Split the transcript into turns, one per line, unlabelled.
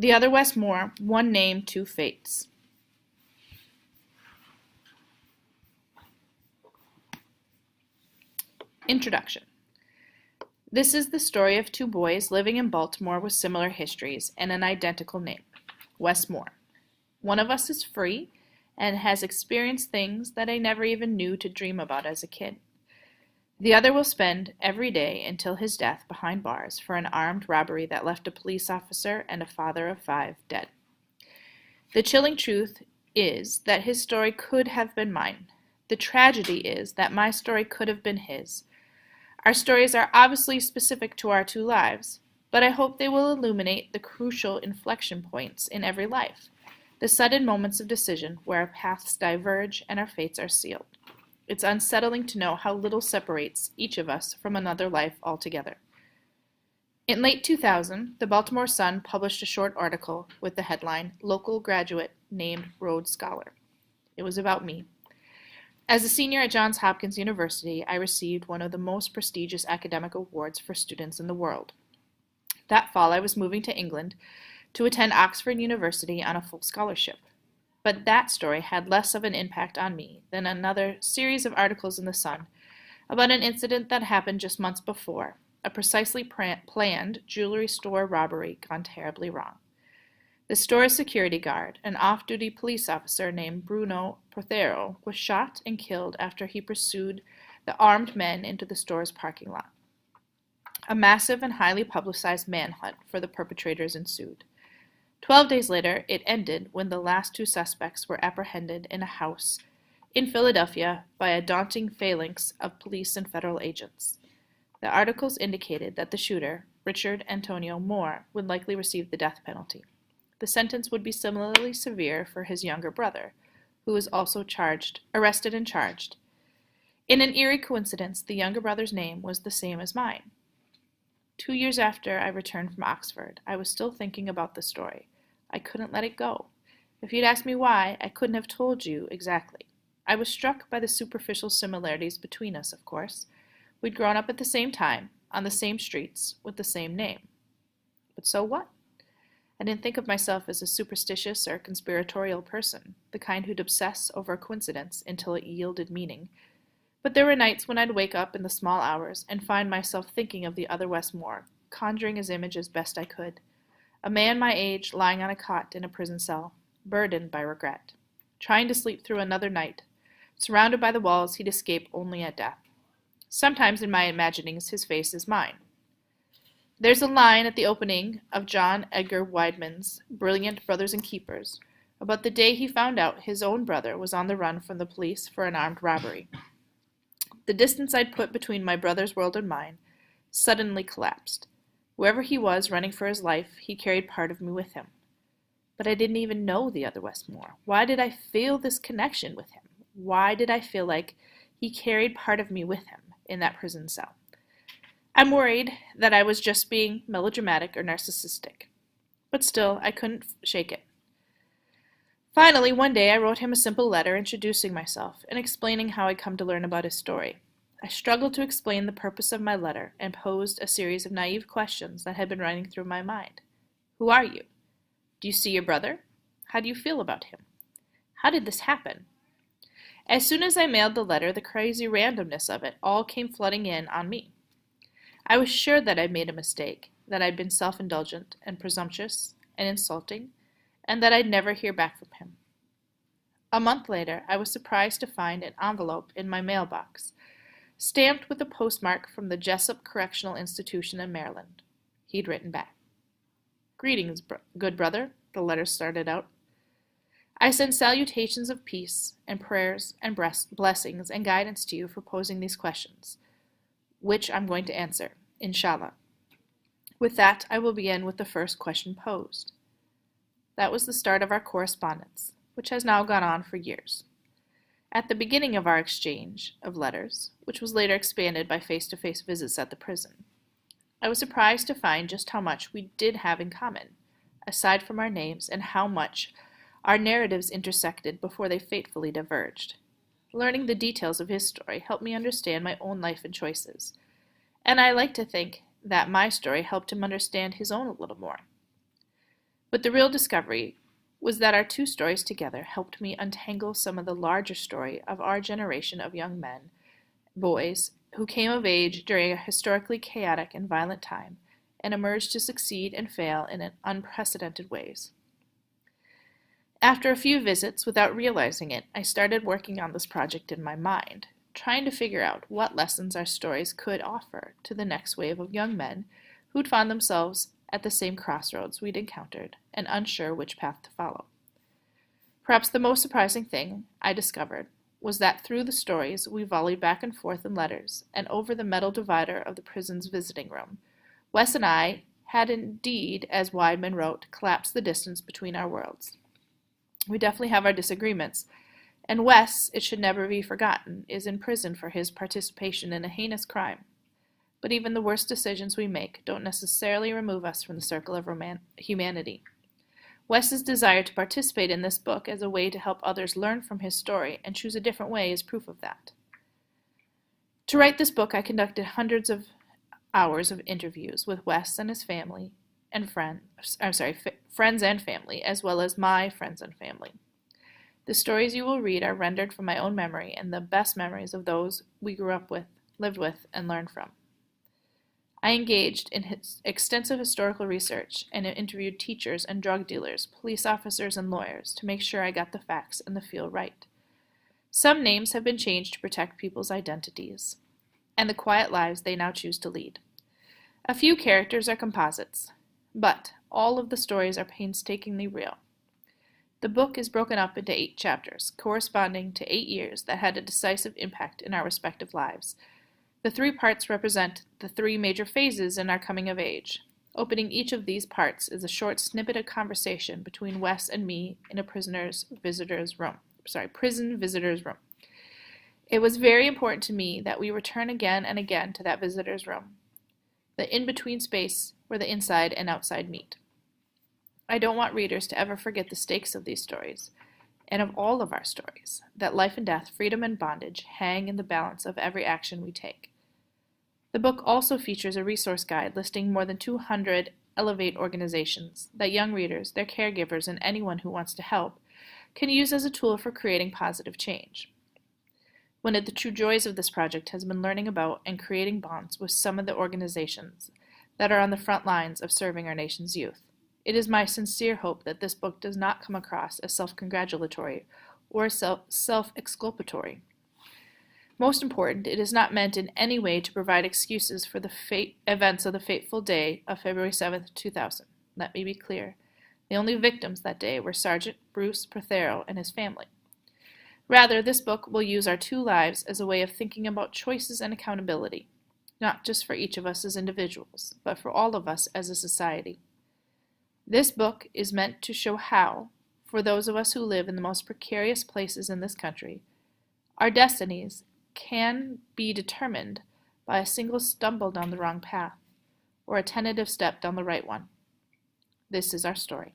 The other Wes Moore, one name, two fates. Introduction. This is the story of two boys living in Baltimore with similar histories and an identical name, Wes Moore. One of us is free and has experienced things that I never even knew to dream about as a kid. The other will spend every day until his death behind bars for an armed robbery that left a police officer and a father of 5 dead. The chilling truth is that his story could have been mine. The tragedy is that my story could have been his. Our stories are obviously specific to our two lives, but I hope they will illuminate the crucial inflection points in every life, the sudden moments of decision where our paths diverge and our fates are sealed. It's unsettling to know how little separates each of us from another life altogether. In late 2000, the Baltimore Sun published a short article with the headline, "Local Graduate Named Rhodes Scholar." It was about me. As a senior at Johns Hopkins University, I received one of the most prestigious academic awards for students in the world. That fall, I was moving to England to attend Oxford University on a full scholarship. But that story had less of an impact on me than another series of articles in the Sun about an incident that happened just months before, a precisely planned jewelry store robbery gone terribly wrong. The store's security guard, an off-duty police officer named Bruno Prothero, was shot and killed after he pursued the armed men into the store's parking lot. A massive and highly publicized manhunt for the perpetrators ensued. 12 days later, it ended when the last 2 suspects were apprehended in a house in Philadelphia by a daunting phalanx of police and federal agents. The articles indicated that the shooter, Richard Antonio Moore, would likely receive the death penalty. The sentence would be similarly severe for his younger brother, who was also arrested and charged. In an eerie coincidence, the younger brother's name was the same as mine. 2 years after I returned from Oxford, I was still thinking about the story. I couldn't let it go. If you'd asked me why, I couldn't have told you exactly. I was struck by the superficial similarities between us, of course. We'd grown up at the same time, on the same streets, with the same name. But so what? I didn't think of myself as a superstitious or conspiratorial person, the kind who'd obsess over a coincidence until it yielded meaning. But there were nights when I'd wake up in the small hours and find myself thinking of the other Wes Moore, conjuring his image as best I could. A man my age lying on a cot in a prison cell, burdened by regret, trying to sleep through another night, surrounded by the walls he'd escape only at death. Sometimes in my imaginings his face is mine. There's a line at the opening of John Edgar Wideman's brilliant Brothers and Keepers about the day he found out his own brother was on the run from the police for an armed robbery. The distance I'd put between my brother's world and mine suddenly collapsed. Wherever he was running for his life, he carried part of me with him. But I didn't even know the other Wes Moore. Why did I feel this connection with him? Why did I feel like he carried part of me with him in that prison cell? I'm worried that I was just being melodramatic or narcissistic. But still, I couldn't shake it. Finally, one day I wrote him a simple letter introducing myself and explaining how I'd come to learn about his story. I struggled to explain the purpose of my letter and posed a series of naive questions that had been running through my mind. Who are you? Do you see your brother? How do you feel about him? How did this happen? As soon as I mailed the letter, the crazy randomness of it all came flooding in on me. I was sure that I'd made a mistake, that I'd been self-indulgent and presumptuous and insulting, and that I'd never hear back from him. A month later, I was surprised to find an envelope in my mailbox, stamped with a postmark from the Jessup Correctional Institution in Maryland. He'd written back. "Greetings, good brother," the letter started out. "I send salutations of peace and prayers and blessings and guidance to you for posing these questions, which I'm going to answer, inshallah. With that, I will begin with the first question posed." That was the start of our correspondence, which has now gone on for years. At the beginning of our exchange of letters, which was later expanded by face-to-face visits at the prison, I was surprised to find just how much we did have in common, aside from our names, and how much our narratives intersected before they fatefully diverged. Learning the details of his story helped me understand my own life and choices, and I like to think that my story helped him understand his own a little more. But the real discovery was that our two stories together helped me untangle some of the larger story of our generation of young men, boys, who came of age during a historically chaotic and violent time and emerged to succeed and fail in unprecedented ways. After a few visits, without realizing it, I started working on this project in my mind, trying to figure out what lessons our stories could offer to the next wave of young men who'd found themselves at the same crossroads we'd encountered and unsure which path to follow. Perhaps the most surprising thing I discovered was that through the stories we volleyed back and forth in letters and over the metal divider of the prison's visiting room, Wes and I had indeed, as Weidman wrote, collapsed the distance between our worlds. We definitely have our disagreements, and Wes, it should never be forgotten, is in prison for his participation in a heinous crime. But even the worst decisions we make don't necessarily remove us from the circle of humanity. Wes's desire to participate in this book as a way to help others learn from his story and choose a different way is proof of that. To write this book, I conducted hundreds of hours of interviews with Wes and his family and friends and family, as well as my friends and family. The stories you will read are rendered from my own memory and the best memories of those we grew up with, lived with, and learned from. I engaged in extensive historical research and interviewed teachers and drug dealers, police officers, and lawyers to make sure I got the facts and the feel right. Some names have been changed to protect people's identities and the quiet lives they now choose to lead. A few characters are composites, but all of the stories are painstakingly real. The book is broken up into 8 chapters, corresponding to 8 years that had a decisive impact in our respective lives. The 3 parts represent the 3 major phases in our coming of age. Opening each of these parts is a short snippet of conversation between Wes and me in a prison visitor's room. It was very important to me that we return again and again to that visitor's room, the in-between space where the inside and outside meet. I don't want readers to ever forget the stakes of these stories, and of all of our stories, that life and death, freedom and bondage hang in the balance of every action we take. The book also features a resource guide listing more than 200 Elevate organizations that young readers, their caregivers, and anyone who wants to help can use as a tool for creating positive change. One of the true joys of this project has been learning about and creating bonds with some of the organizations that are on the front lines of serving our nation's youth. It is my sincere hope that this book does not come across as self-congratulatory or self-exculpatory. Most important, it is not meant in any way to provide excuses for the events of the fateful day of February 7th, 2000. Let me be clear. The only victims that day were Sergeant Bruce Prothero and his family. Rather, this book will use our 2 lives as a way of thinking about choices and accountability, not just for each of us as individuals, but for all of us as a society. This book is meant to show how, for those of us who live in the most precarious places in this country, our destinies can be determined by a single stumble down the wrong path, or a tentative step down the right one. This is our story.